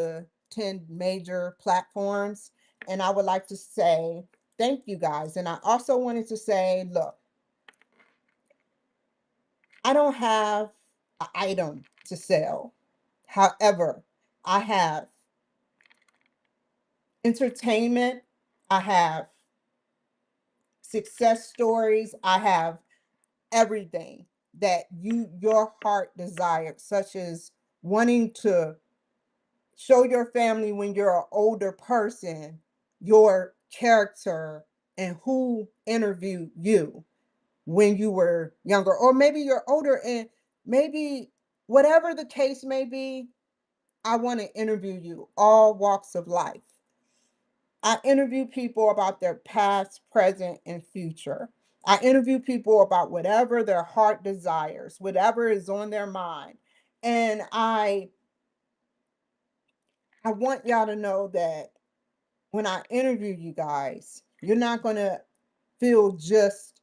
the 10 major platforms. And I would like to say thank you guys. And I also wanted to say, look, I don't have an item to sell. However, I have entertainment, I have success stories, I have everything that your heart desired, such as wanting to show your family when you're an older person your character and who interviewed you when you were younger, or maybe you're older, and maybe whatever the case may be, I want to interview you, all walks of life. I interview people about their past, present, and future. I interview people about whatever their heart desires, whatever is on their mind. And I want y'all to know that when I interview you guys, you're not going to feel just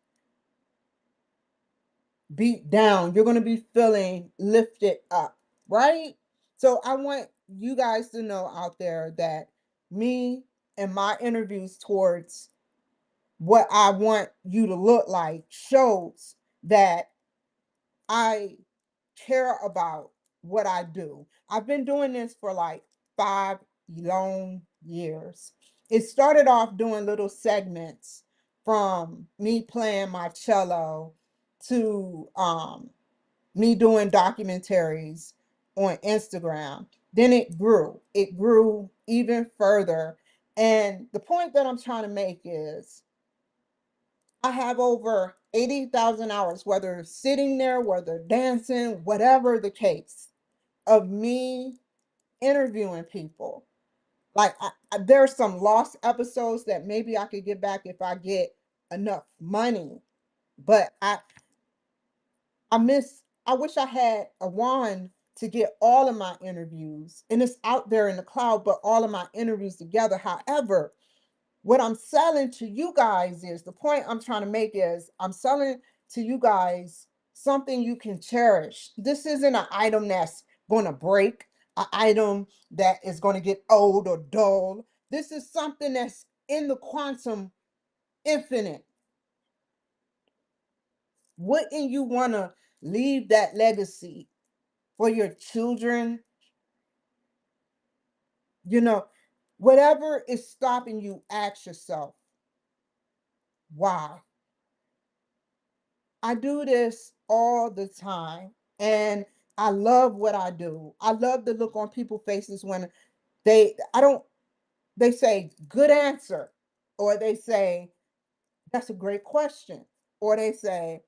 beat down. You're going to be feeling lifted up, right? So I want you guys to know out there that me and my interviews towards what I want you to look like shows that I care about what I do. I've been doing this for like 5 long years. It started off doing little segments from me playing my cello to me doing documentaries on Instagram. Then it grew. It grew even further. And the point that I'm trying to make is I have over 80,000 hours, whether sitting there, whether dancing, whatever the case, of me interviewing people. Like, there are some lost episodes that maybe I could get back if I get enough money. But I wish I had a wand to get all of my interviews, and it's out there in the cloud, but all of my interviews together. However, what I'm selling to you guys is the point I'm trying to make is I'm selling to you guys something you can cherish. This isn't an item that's going to break, an item that is going to get old or dull. This is something that's in the quantum infinite. Wouldn't you want to leave that legacy for your children? You know, whatever is stopping you, ask yourself, why? I do this all the time, and I love what I do. I love the look on people's faces when I don't, they say, good answer, or they say, that's a great question, or they say,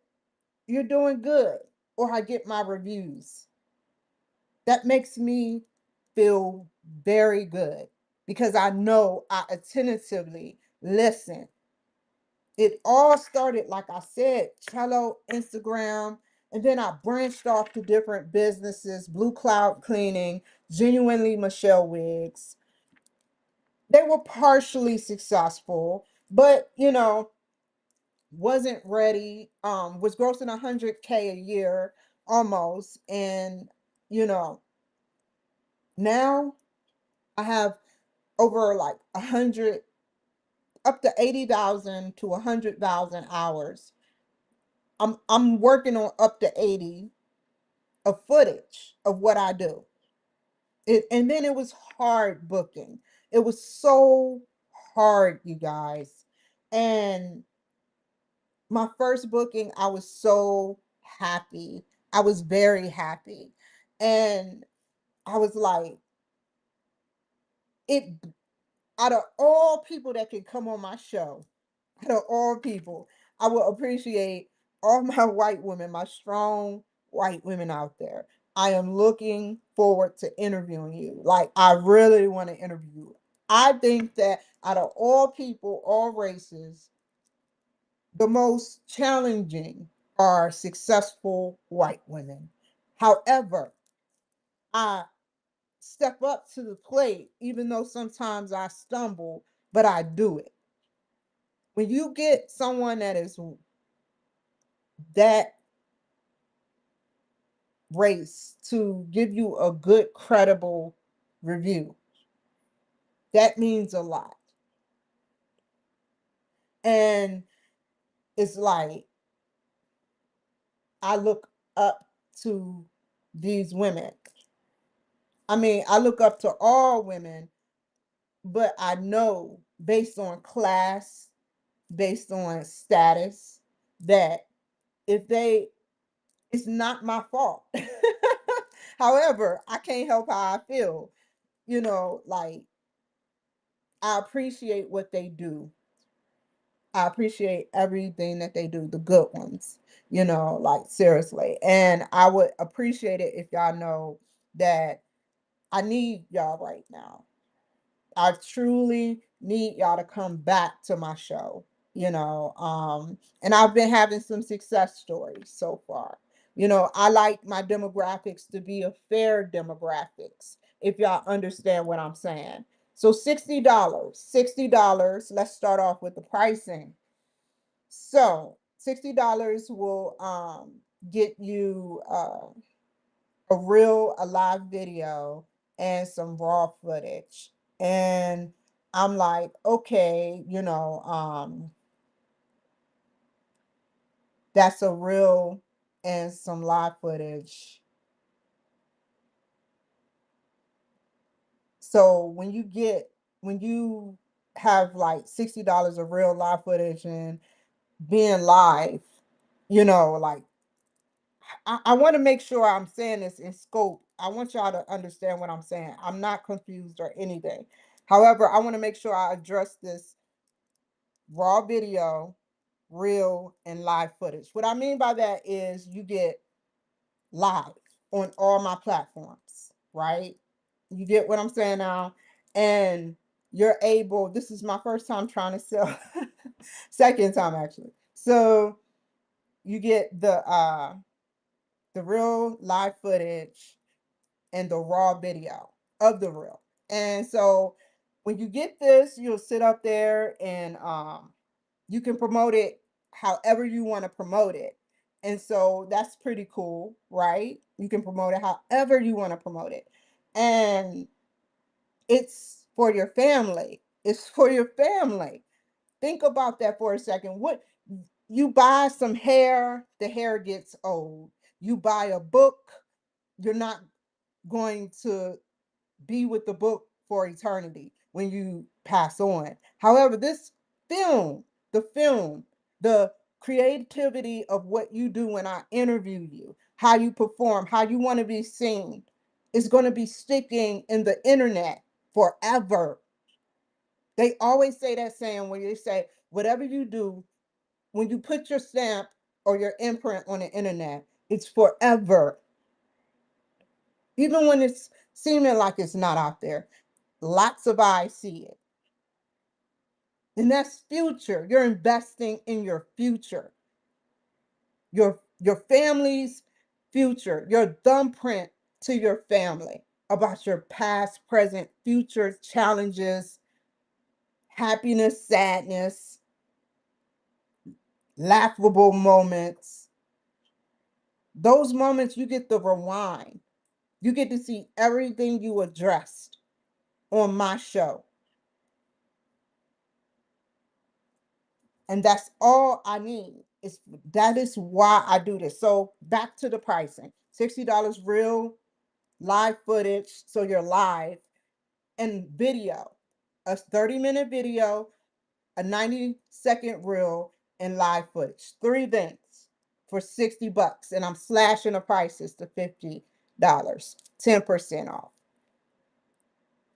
you're doing good, or I get my reviews. That makes me feel very good because I know I attentively listen. It all started, like I said, cello, Instagram, and then I branched off to different businesses, Blue Cloud Cleaning, Genuinely Michelle Wigs. They were partially successful, but wasn't ready. Was grossing 100K a year almost, and you know, now I have over like 100, up to 80,000 to 100,000 hours. I'm working on up to 80 of footage of what I do. And then it was hard booking. It was so hard, you guys. And my first booking, I was so happy. I was very happy. And I was like, it out of all people that could come on my show, out of all people, I would appreciate all my white women, my strong white women out there. I am looking forward to interviewing you. Like, I really want to interview you. I think that out of all people, all races, the most challenging are successful white women. However, I step up to the plate, even though sometimes I stumble, but I do it. When you get someone that is that race to give you a good, credible review. That means a lot. And it's like I look up to these women. I mean, I look up to all women, but I know based on class, based on status, that if they, it's not my fault. However, I can't help how I feel. Like I appreciate what they do. I appreciate everything that they do, the good ones, like seriously. And I would appreciate it if y'all know that I need y'all right now. I truly need y'all to come back to my show, and I've been having some success stories so far. I like my demographics to be a fair demographics, if y'all understand what I'm saying. So $60, $60. Let's start off with the pricing. So $60 will get you a live video and some raw footage. And I'm like, okay, that's a reel and some live footage. So when you have like $60 of real live footage and being live, like I want to make sure I'm saying this in scope. I want y'all to understand what I'm saying. I'm not confused or anything. However, I want to make sure I address this raw video, reel, and live footage. What I mean by that is you get live on all my platforms, right? You get what I'm saying now? And you're able, this is my first time trying to sell, second time actually. So you get the real live footage and the raw video of the reel. And so when you get this, you'll sit up there and you can promote it however you want to promote it. And so that's pretty cool, right? You can promote it however you want to promote it. And it's for your family. It's for your family. Think about that for a second. What you buy some hair, the hair gets old. You buy a book, you're not going to be with the book for eternity when you pass on. However, this film, the film, the creativity of what you do when I interview you, how you perform, how you want to be seen, is going to be sticking in the internet forever. They always say that saying when you say, whatever you do, when you put your stamp or your imprint on the internet, it's forever. Even when it's seeming like it's not out there, lots of eyes see it. And that's future. You're investing in your future, your family's future, your thumbprint to your family about your past, present, future challenges, happiness, sadness, laughable moments. Those moments you get the rewind. You get to see everything you addressed on my show. And that's all I need. That is why I do this. So back to the pricing. $60 real live footage. So you're live and video. A 30-minute video, a 90-second reel, and live footage. Three things for $60. And I'm slashing the prices to $50, 10% off.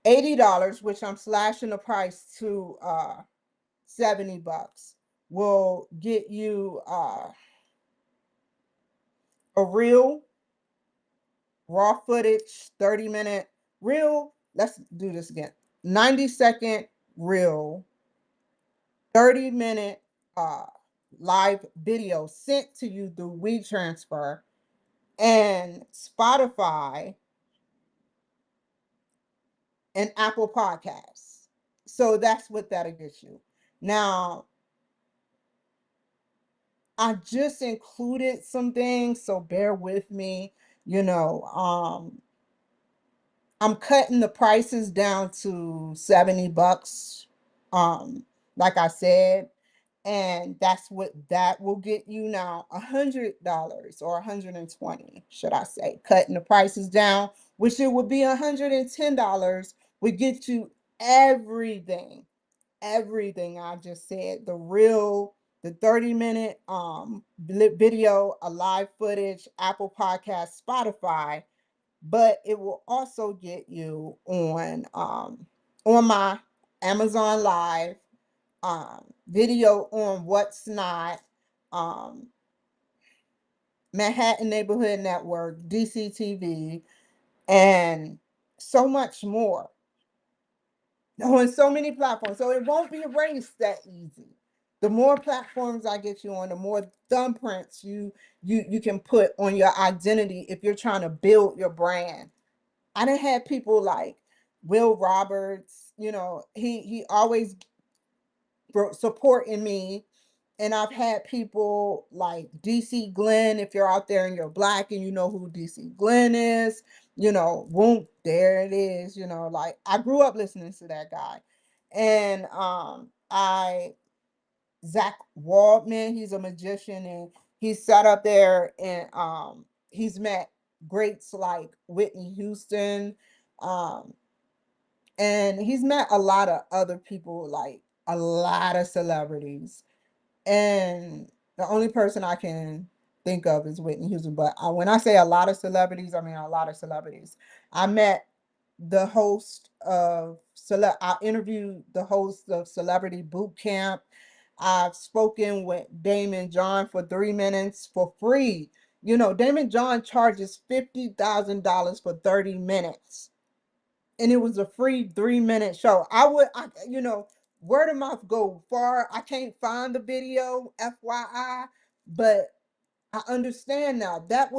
$80, which I'm slashing the price to $70, will get you a real raw footage, 30-minute reel. Let's do this again. 90-second reel, 30-minute uh live video sent to you through WeTransfer and Spotify and Apple Podcasts. So that's what that'll get you. Now, I just included some things, so bear with me. You know, I'm cutting the prices down to $70. Um, like I said, and that's what that will get you now, $100 or 120, should I say. Cutting the prices down, which it would be $110, would get you everything, everything I just said. The 30-minute video, a live footage, Apple Podcast, Spotify, but it will also get you on my Amazon Live, video on What's Not, um, Manhattan Neighborhood Network, DCTV, and so much more on so many platforms. So it won't be erased that easy. The more platforms I get you on, the more thumbprints you can put on your identity if you're trying to build your brand. I done had people like Will Roberts, he always supporting me. And I've had people like DC Glenn, if you're out there and you're black and you know who DC Glenn is, boom, there it is, like I grew up listening to that guy. And I Zach Waldman, he's a magician, and he's sat up there and he's met greats like Whitney Houston, um, and he's met a lot of other people, like a lot of celebrities. And the only person I can think of is Whitney Houston. But when I say a lot of celebrities, I mean a lot of celebrities. I met the host of I interviewed the host of Celebrity Boot Camp. I've spoken with Damon John for 3 minutes for free. Damon John charges $50,000 for 30 minutes. And it was a free 3-minute show. Word of mouth go far. I can't find the video, FYI, but I understand now. That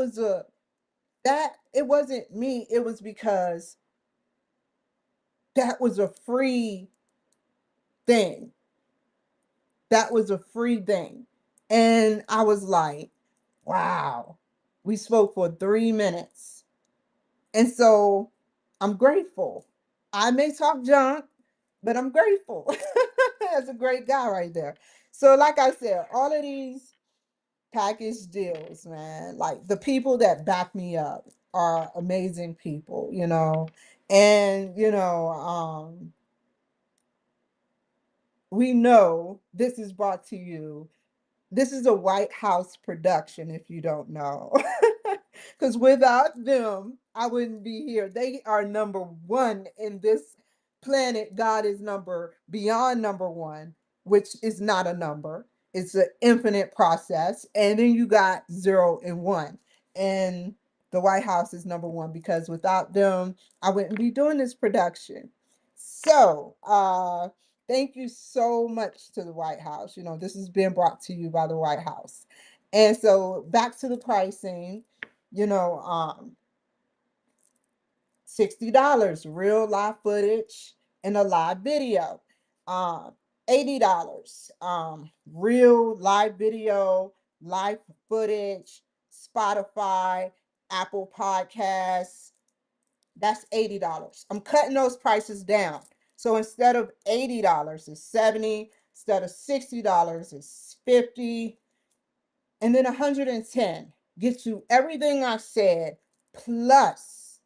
it wasn't me. It was because that was a free thing. That was a free thing. And I was like, wow, we spoke for 3 minutes. And so I'm grateful. I may talk junk, but I'm grateful. That's a great guy right there. So, like I said, all of these package deals, man, like the people that back me up are amazing people. And, we know this is brought to you. This is a White House production, if you don't know. Because without them, I wouldn't be here. They are number one in this planet. God is beyond number one, which is not a number. It's an infinite process. And then you got 0 and 1. And the White House is number one because without them, I wouldn't be doing this production. So, thank you so much to the White House. This has been brought to you by the White House. And so back to the pricing, you know, um, $60, real live footage and a live video. Um, $80, real live video, live footage, Spotify, Apple Podcasts, that's $80. I'm cutting those prices down. So instead of $80, it's 70. Instead of $60, it's 50. And then 110 gets you everything I said, plus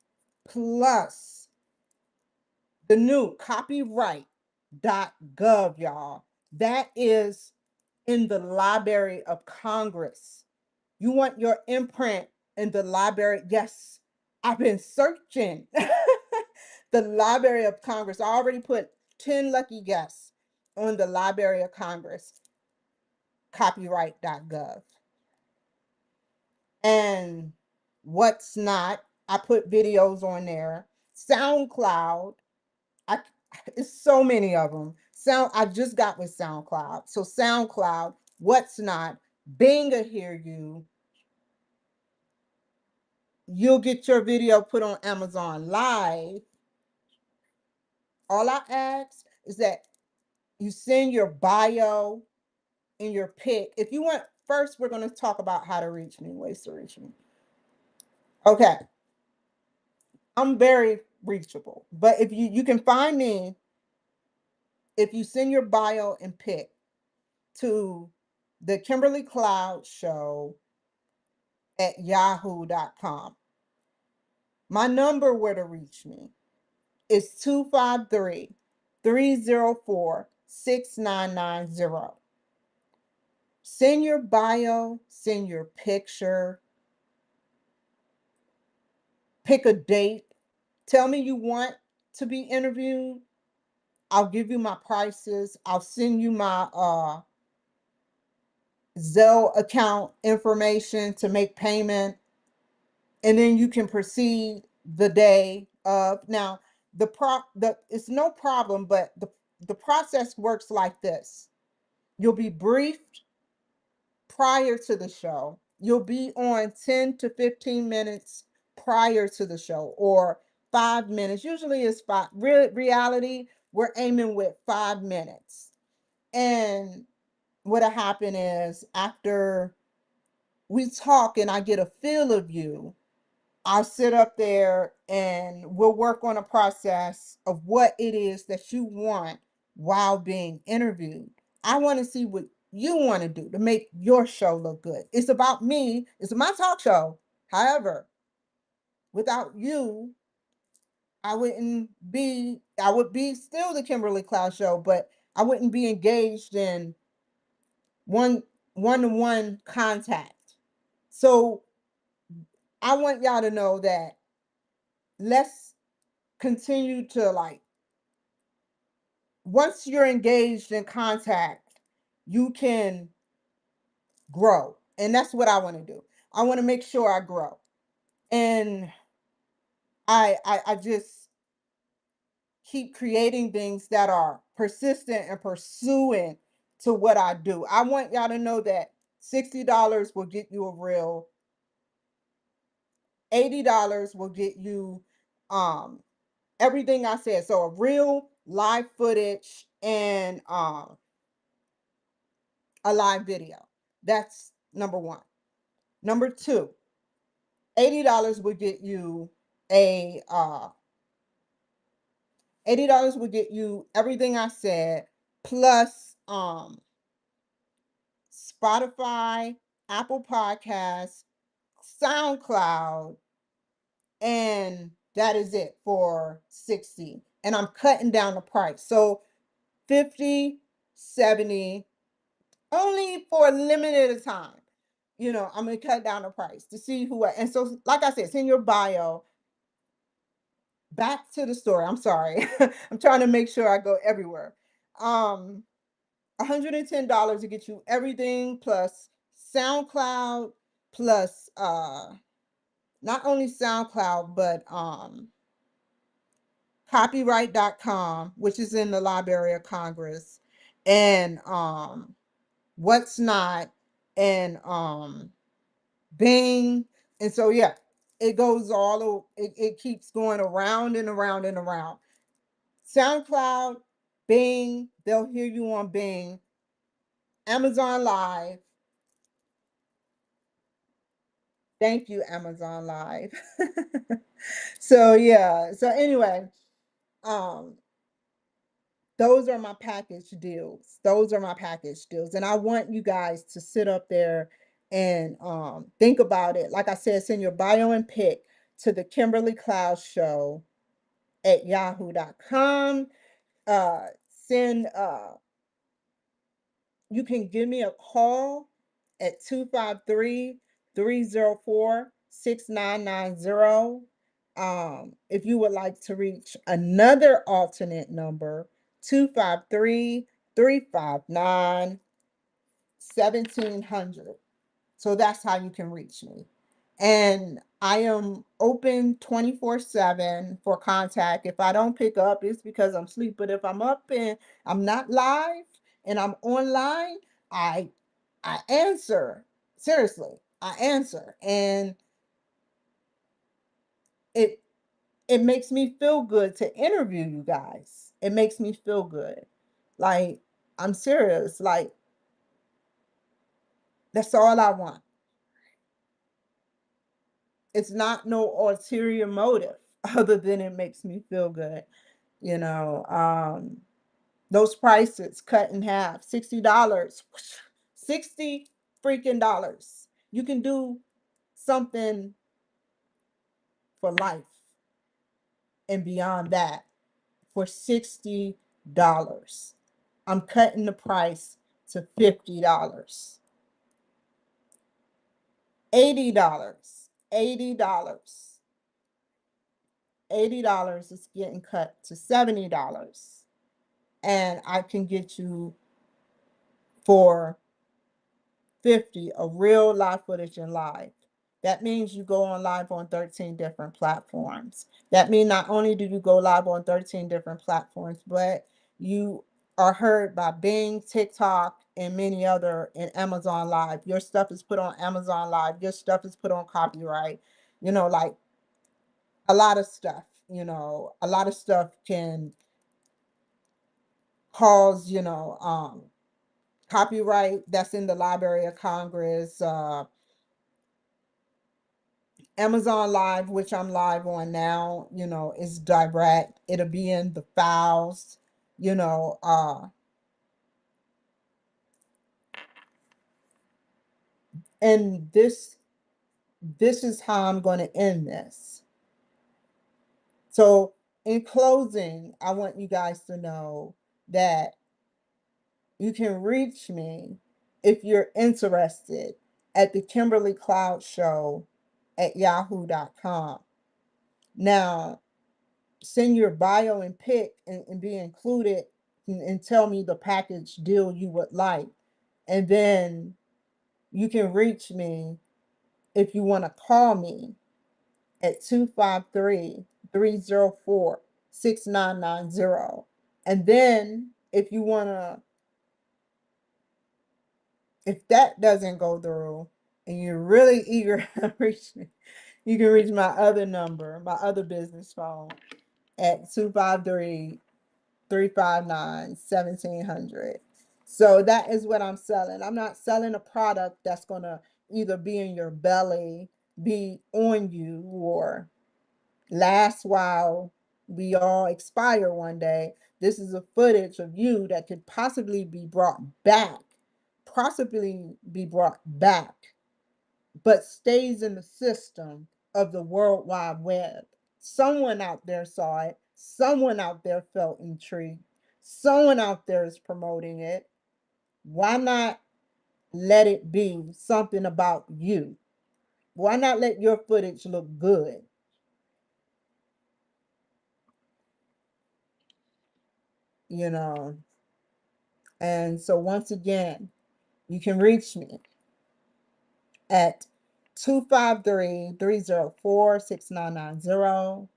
the new copyright.gov, y'all. That is in the Library of Congress. You want your imprint in the library? Yes, I've been searching. The Library of Congress. I already put 10 lucky guests on the Library of Congress, copyright.gov. And what's not, I put videos on there. SoundCloud, I it's so many of them. I just got with SoundCloud. So SoundCloud, what's not, Bing will hear you. You'll get your video put on Amazon Live. All I ask is that you send your bio and your pic. If you want, first we're going to talk about how to reach me, ways to reach me. Okay. I'm very reachable. But if you can find me if you send your bio and pic to the Kimberly Cloud Show at yahoo.com. My number where to reach me is 253-304-6990. Send your bio, send your picture, pick a date. Tell me you want to be interviewed. I'll give you my prices. I'll send you my Zelle account information to make payment, and then you can proceed the day of. Now, the it's no problem, but the process works like this. You'll be briefed prior to the show. You'll be on 10 to 15 minutes prior to the show, or 5 minutes. Usually it's five. Reality, we're aiming with 5 minutes. And what'll happen is after we talk and I get a feel of you, I'll sit up there and we'll work on a process of what it is that you want while being interviewed. I want to see what you want to do to make your show look good. It's about me, it's my talk show. However, without you, I would be still the Kimberly Cloud Show, but I wouldn't be engaged in one one-to-one contact. So I want y'all to know that let's continue to, like, once you're engaged in contact, you can grow. And that's what I want to do. I want to make sure I grow. And I just keep creating things that are persistent and pursuing to what I do. I want y'all to know that $60 will get you a reel, $80 will get you um everything I said. So a reel, live footage, and a live video. That's number one. Number two, $80 would get you a $80 would get you everything I said, plus Spotify, Apple Podcasts, SoundCloud, and that is it for 60. And I'm cutting down the price. So 50, 70, only for a limited time. I'm gonna cut down the price to see who and so, like I said, it's in your bio. Back to the story. I'm sorry. I'm trying to make sure I go everywhere. Um, $110 to get you everything, plus SoundCloud, plus not only SoundCloud, but copyright.com, which is in the Library of Congress, and What's Not, and Bing. And so, yeah, it goes it keeps going around and around and around. SoundCloud, Bing, they'll hear you on Bing, Amazon Live. Thank you, Amazon Live. So yeah. So anyway, um, those are my package deals. Those are my package deals. And I want you guys to sit up there and think about it. Like I said, send your bio and pic to the Kimberly Cloud Show at yahoo.com. Send You can give me a call at 253-304-6990. If you would like to reach another alternate number, 253-359-1700. So that's how you can reach me. And I am open 24/7 for contact. If I don't pick up, it's because I'm asleep. But if I'm up and I'm not live and I'm online, I I answer. Seriously, I answer. And it it makes me feel good to interview you guys. It makes me feel good. Like, I'm serious. Like, that's all I want. It's not no ulterior motive. other than it makes me feel good, you know. Those prices cut in half, $60, 60 freaking dollars. You can do something for life and beyond that for $60. I'm cutting the price to $50. $80. $80. $80 is getting cut to $70. And I can get you for 50 of real live footage in live. That means you go on live on 13 different platforms. That means not only do you go live on 13 different platforms, but you are heard by Bing, TikTok, and many other in Amazon Live. Your stuff is put on Amazon Live. Your stuff is put on copyright. Like a lot of stuff, a lot of stuff can cause, copyright that's in the Library of Congress, Amazon Live, which I'm live on now, is direct. It'll be in the files, you know, uh, and this is how I'm going to end this. So, in closing, I want you guys to know that you can reach me if you're interested at the Kimberly Cloud Show at yahoo.com. Now, send your bio and pic and be included and tell me the package deal you would like. And then you can reach me if you want to call me at 253-304-6990. And then if that doesn't go through and you're really eager to reach me, you can reach my other number, my other business phone at 253-359-1700. So that is what I'm selling. I'm not selling a product that's going to either be in your belly, be on you, or last while we all expire one day. This is a footage of you that could possibly be brought back, but stays in the system of the World Wide Web. Someone out there saw it. Someone out there felt intrigued. Someone out there is promoting it. Why not let it be something about you? Why not let your footage look good? You know, and so once again, you can reach me at 253-304-6990,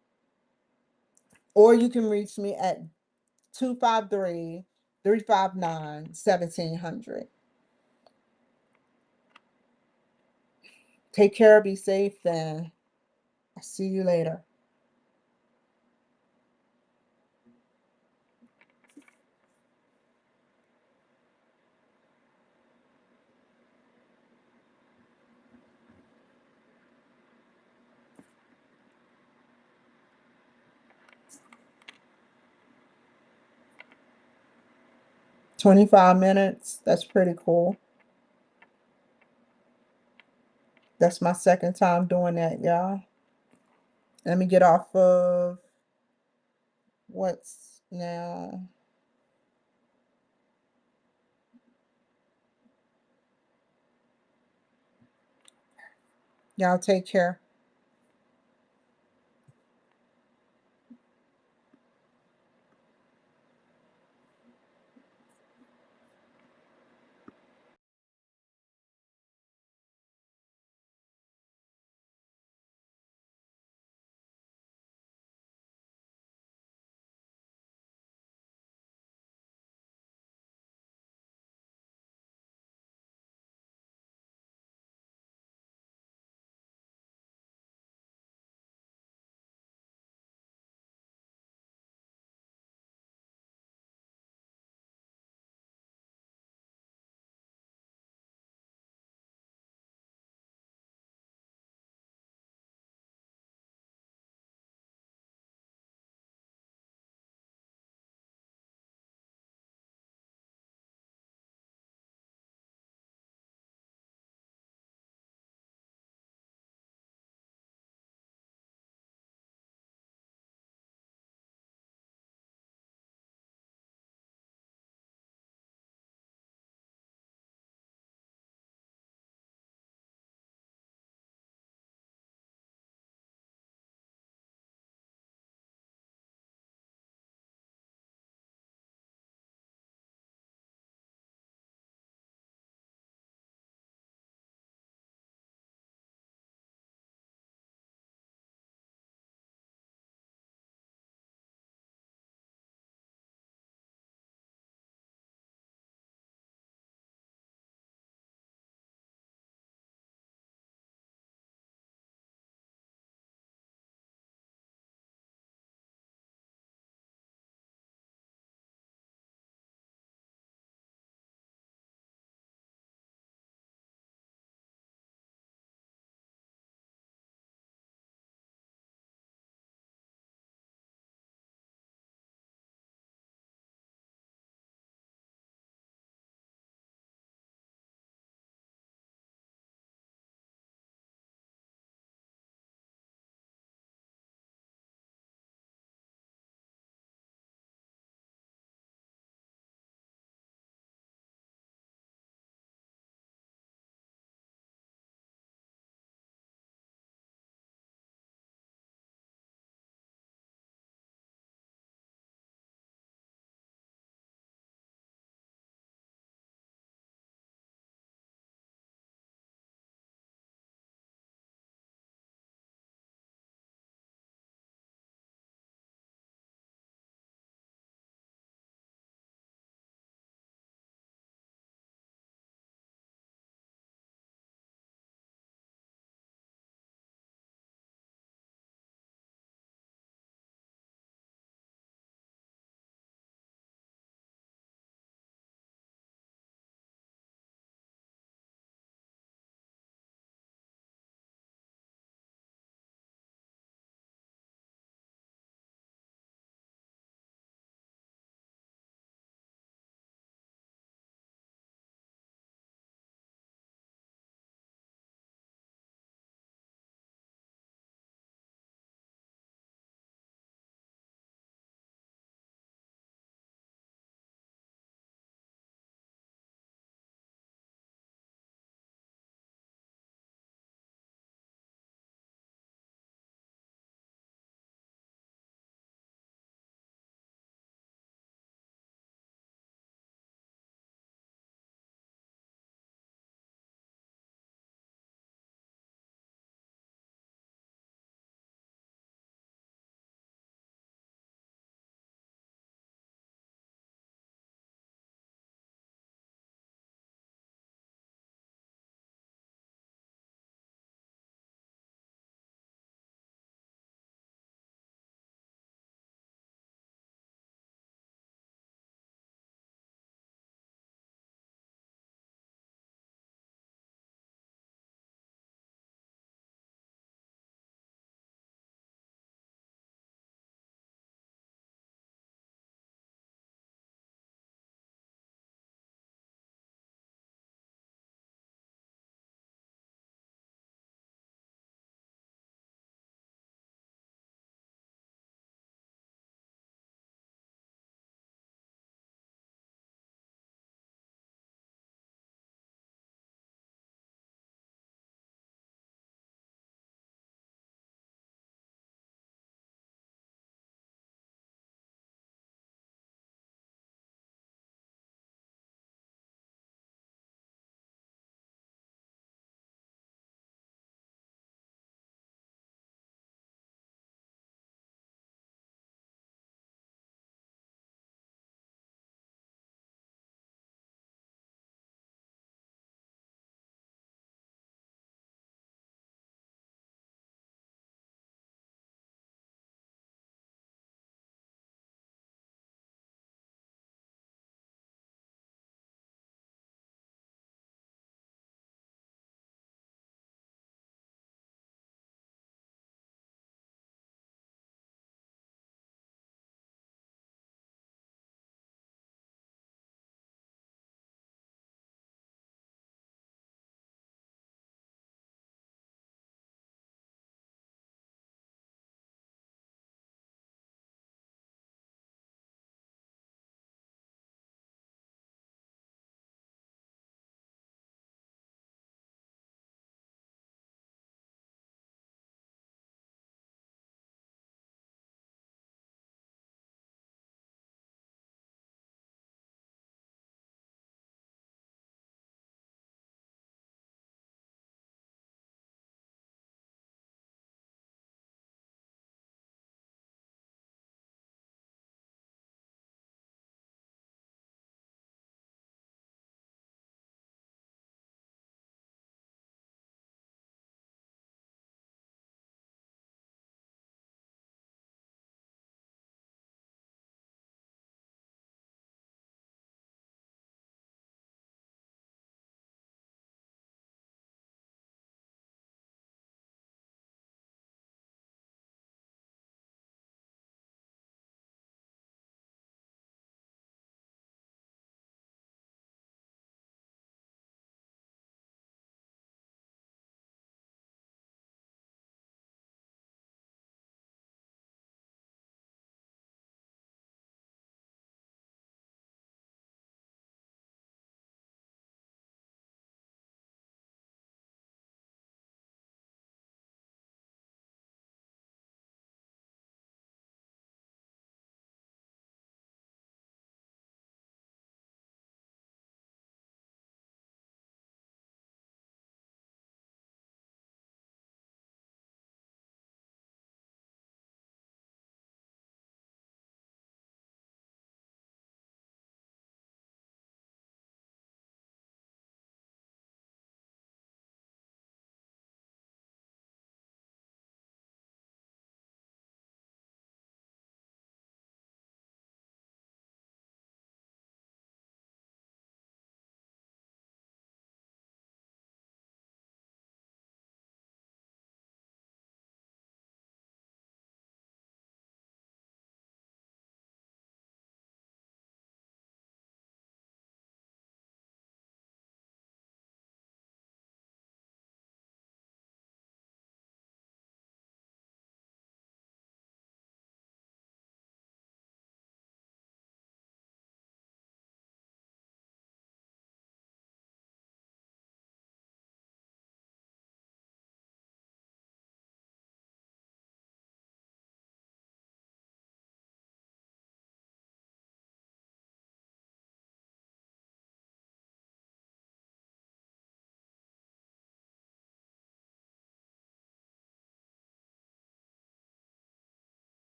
or you can reach me at 253-359-1700. Take care, be safe, and I'll see you later. $25. That's pretty cool. That's my second time doing that, y'all. Let me get off of what's now. Y'all take care.